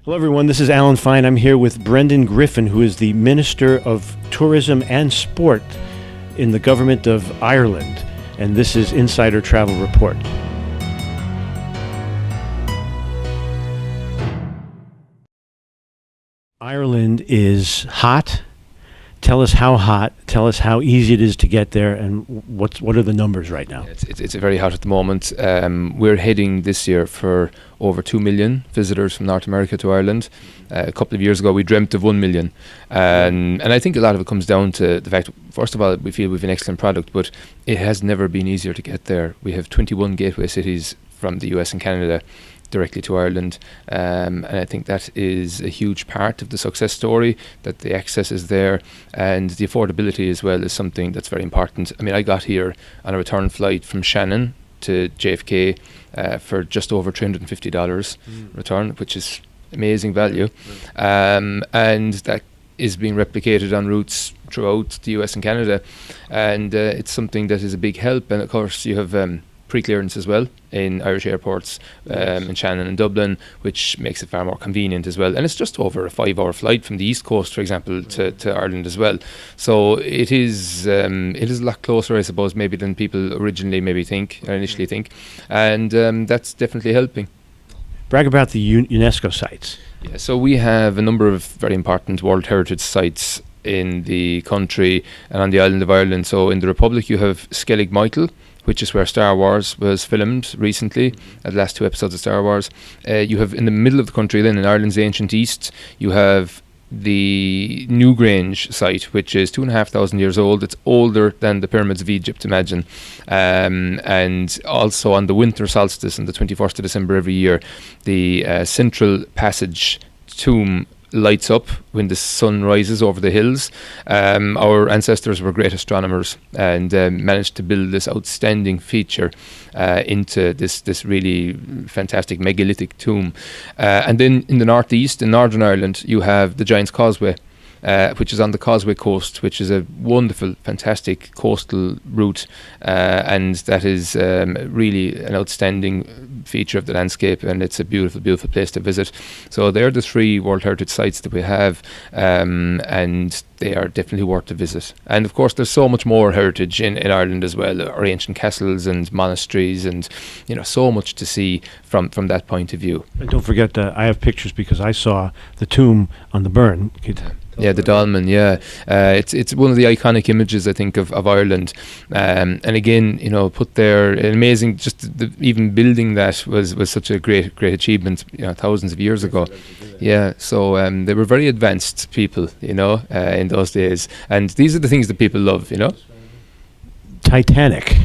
Hello, everyone. This is Alan Fine. I'm here with Brendan Griffin, who is the Minister of Tourism and Sport in the government of Ireland. And this is Insider Travel Report. Ireland is hot. Tell us how hot. Tell us how easy it is to get there, and what are the numbers right now? It's very hot at the moment. We're heading this year for over 2 million visitors from North America to Ireland. A couple of years ago, we dreamt of 1 million, and I think a lot of it comes down to the fact, first of all, we feel we've an excellent product, but it has never been easier to get there. We have 21 gateway cities from the US and Canada directly to Ireland, and I think that is a huge part of the success story, that the access is there, and the affordability as well is something that's very important. I mean, I got here on a return flight from Shannon to JFK for just over $350 return, which is amazing value, and that is being replicated on routes throughout the US and Canada, and it's something that is a big help. And of course you have pre-clearance as well in Irish airports, in Shannon and Dublin, which makes it far more convenient as well. And it's just over a 5-hour flight from the East Coast, for example, to Ireland as well. So it is a lot closer, I suppose, maybe than people originally maybe think, or initially think. And that's definitely helping. Brag about the UNESCO sites. Yeah, so we have a number of very important World Heritage sites in the country and on the island of Ireland. So in the Republic you have Skellig Michael, which is where Star Wars was filmed recently, the last 2 episodes of Star Wars. You have in the middle of the country then, in Ireland's ancient east, you have the Newgrange site, which is 2,500 years old. It's older than the pyramids of Egypt, imagine. And also on the winter solstice, on the 21st of December every year, the Central Passage tomb lights up when the sun rises over the hills. Our ancestors were great astronomers and managed to build this outstanding feature into this really fantastic megalithic tomb. And then in the northeast, in Northern Ireland, you have the Giant's Causeway, which is on the Causeway Coast, which is a wonderful, fantastic coastal route, and that is really an outstanding feature of the landscape, and it's a beautiful, beautiful place to visit. So they're the 3 World Heritage sites that we have, and they are definitely worth a visit. And of course, there's so much more heritage in Ireland as well, our ancient castles and monasteries, and so much to see from that point of view. And don't forget, I have pictures because I saw the tomb on the Burn. Yeah, the Dolmen. Yeah, it's one of the iconic images, I think, of Ireland. And again, put there, an amazing. Just even building that was such a great achievement. Thousands of years ago. Yeah, so they were very advanced people, in those days. And these are the things that people love. Titanic.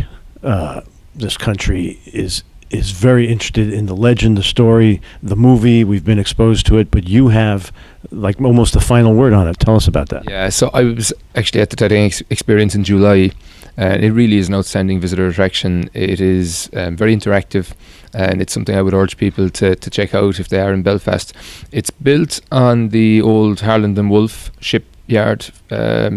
This country is very interested in the legend, the story, the movie. We've been exposed to it, but you have like almost the final word on it. Tell us about that. Yeah, so I was actually at the Titanic experience in July, and it really is an outstanding visitor attraction. It is very interactive, and it's something I would urge people to check out if they are in Belfast. It's built on the old Harland and Wolff shipyard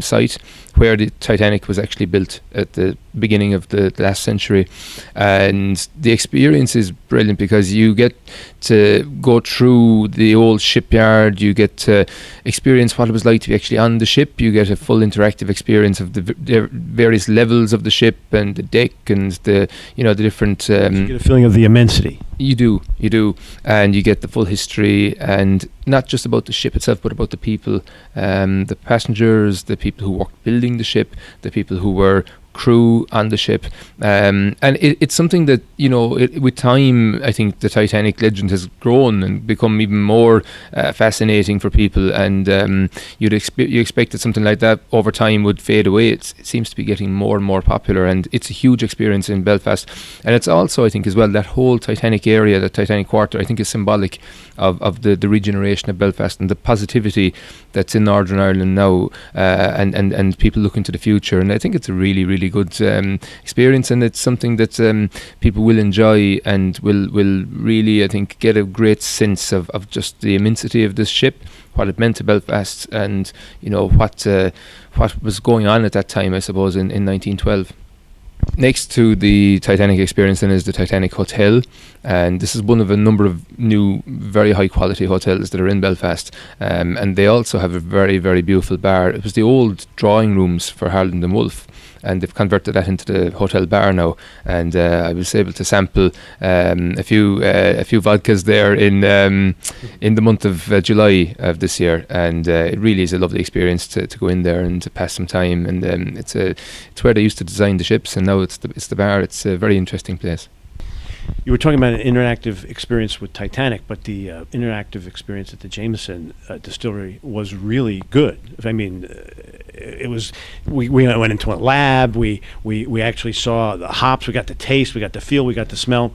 site, where the Titanic was actually built at the beginning of the last century. And the experience is brilliant because you get to go through the old shipyard, you get to experience what it was like to be actually on the ship, you get a full interactive experience of the various levels of the ship and the deck and the different... you get a feeling of the immensity. You do, and you get the full history, and not just about the ship itself, but about the people, the passengers, the people who worked building the ship, the people who were crew on the ship, and it's something that with time, I think the Titanic legend has grown and become even more fascinating for people, and you expect that something like that over time would fade away. It seems to be getting more and more popular, and it's a huge experience in Belfast. And it's also, I think, as well, that whole Titanic area, the Titanic Quarter, I think is symbolic of the regeneration of Belfast and the positivity that's in Northern Ireland now, and people looking to the future. And I think it's a really, really good experience, and it's something that people will enjoy and will really, I think, get a great sense of just the immensity of this ship, what it meant to Belfast, and what was going on at that time, I suppose, in 1912. Next to the Titanic experience then is the Titanic Hotel, and this is one of a number of new, very high quality hotels that are in Belfast, and they also have a very, very beautiful bar. It was the old drawing rooms for Harland and Wolff, and they've converted that into the hotel bar now. And I was able to sample a few vodkas there in the month of July of this year, and it really is a lovely experience to go in there and to pass some time. And it's where they used to design the ships, and now it's the bar. It's a very interesting place. You were talking about an interactive experience with Titanic, but the interactive experience at the Jameson distillery was really good. I mean, it was. We went into a lab. We actually saw the hops. We got the taste. We got the feel. We got the smell.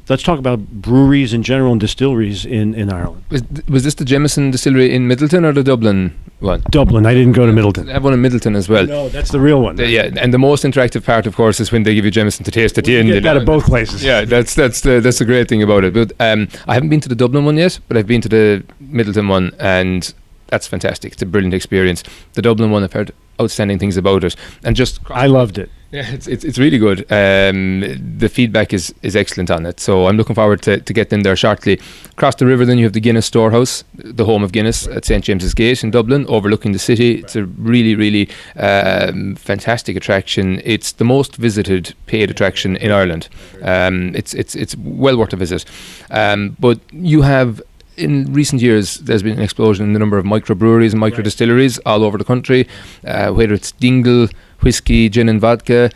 Let's talk about breweries in general and distilleries in Ireland. Was this the Jameson distillery in Middleton or the Dublin one? Dublin. I didn't go to Middleton. I have one in Middleton as well. No, that's the real one. Yeah, and the most interactive part, of course, is when they give you Jameson to taste at the end. You get that at both places. Yeah, that's the great thing about it. But I haven't been to the Dublin one yet, but I've been to the Middleton one, and that's fantastic. It's a brilliant experience. The Dublin one, I've heard outstanding things about it, and I loved it. Yeah, it's really good. The feedback is excellent on it, so I'm looking forward to getting in there shortly. Across the river then you have the Guinness Storehouse, the home of Guinness at St James's Gate in Dublin, overlooking the city. It's a really, really fantastic attraction. It's the most visited paid attraction in Ireland. It's well worth a visit. But you have, in recent years, there's been an explosion in the number of microbreweries and microdistilleries all over the country, whether it's Dingle whiskey, gin and vodka,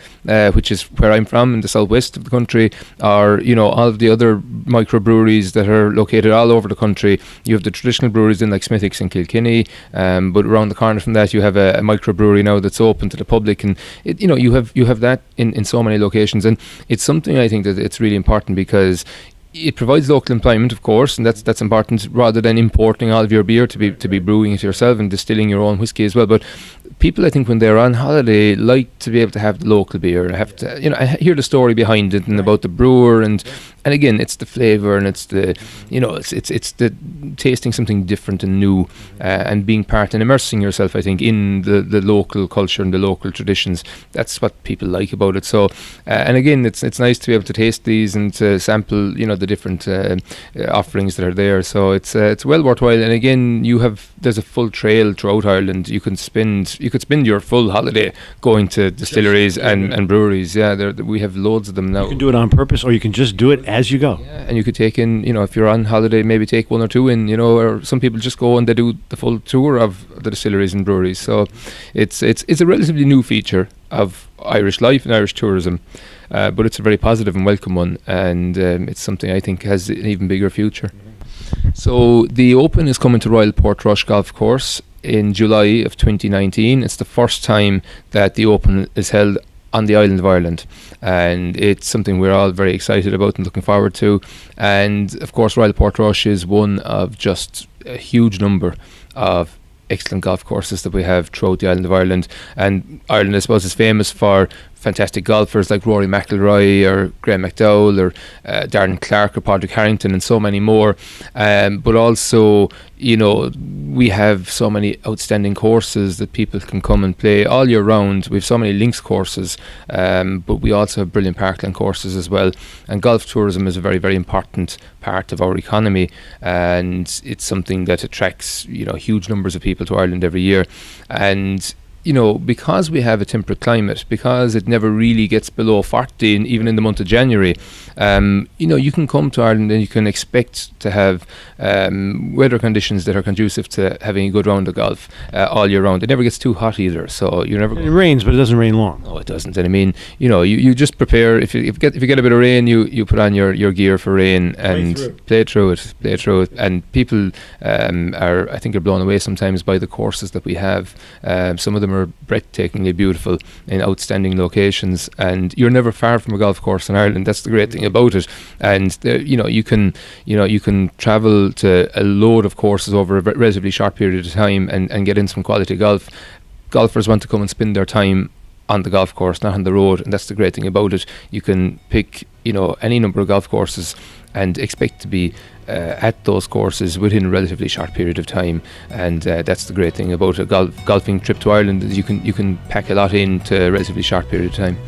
which is where I'm from in the southwest of the country, or all of the other microbreweries that are located all over the country. You have the traditional breweries in like Smithwick's and Kilkenny, but around the corner from that you have a microbrewery now that's open to the public, and you have that in so many locations, and it's something I think that it's really important because it provides local employment, of course, and that's important, rather than importing all of your beer to be brewing it yourself and distilling your own whiskey as well. But people, I think, when they're on holiday, like to be able to have the local beer and have to, I hear the story behind it and about the brewer, and again, it's the flavour and it's the, it's the tasting something different and new, and being part and immersing yourself, I think, in the local culture and the local traditions. That's what people like about it. So, and again, it's nice to be able to taste these and to sample, the different offerings that are there. So it's well worthwhile. And again, there's a full trail throughout Ireland. You could spend your full holiday going to distilleries and breweries. Yeah, we have loads of them now. You can do it on purpose, or you can just do it as you go. Yeah, and you could take in, if you're on holiday, maybe take one or two in, or some people just go and they do the full tour of the distilleries and breweries. So it's a relatively new feature of Irish life and Irish tourism, but it's a very positive and welcome one, and it's something I think has an even bigger future. So the Open is coming to Royal Portrush Golf Course in July of 2019. It's the first time that the Open is held on the island of Ireland, and it's something we're all very excited about and looking forward to. And of course, Royal Portrush is one of just a huge number of excellent golf courses that we have throughout the island of Ireland. And Ireland, I suppose, is famous for fantastic golfers like Rory McIlroy or Graham McDowell or Darren Clark or Padraig Harrington and so many more, but also we have so many outstanding courses that people can come and play all year round. We have so many links courses, but we also have brilliant parkland courses as well, and golf tourism is a very, very important part of our economy, and it's something that attracts huge numbers of people to Ireland every year. And because we have a temperate climate, because it never really gets below 40, even in the month of January, you can come to Ireland and you can expect to have weather conditions that are conducive to having a good round of golf all year round. It never gets too hot either, so you're never. It rains, but it doesn't rain long. No, it doesn't. And I mean, you just prepare. If you get a bit of rain, you put on your gear for rain and play through it. And people I think are blown away sometimes by the courses that we have. Some of them are breathtakingly beautiful in outstanding locations, and you're never far from a golf course in Ireland. That's the great thing about it. And you can travel to a load of courses over a relatively short period of time and get in some quality golf. Golfers want to come and spend their time on the golf course, not on the road, and that's the great thing about it. You can pick any number of golf courses and expect to be at those courses within a relatively short period of time, and that's the great thing about a golfing trip to Ireland, is you can pack a lot into a relatively short period of time.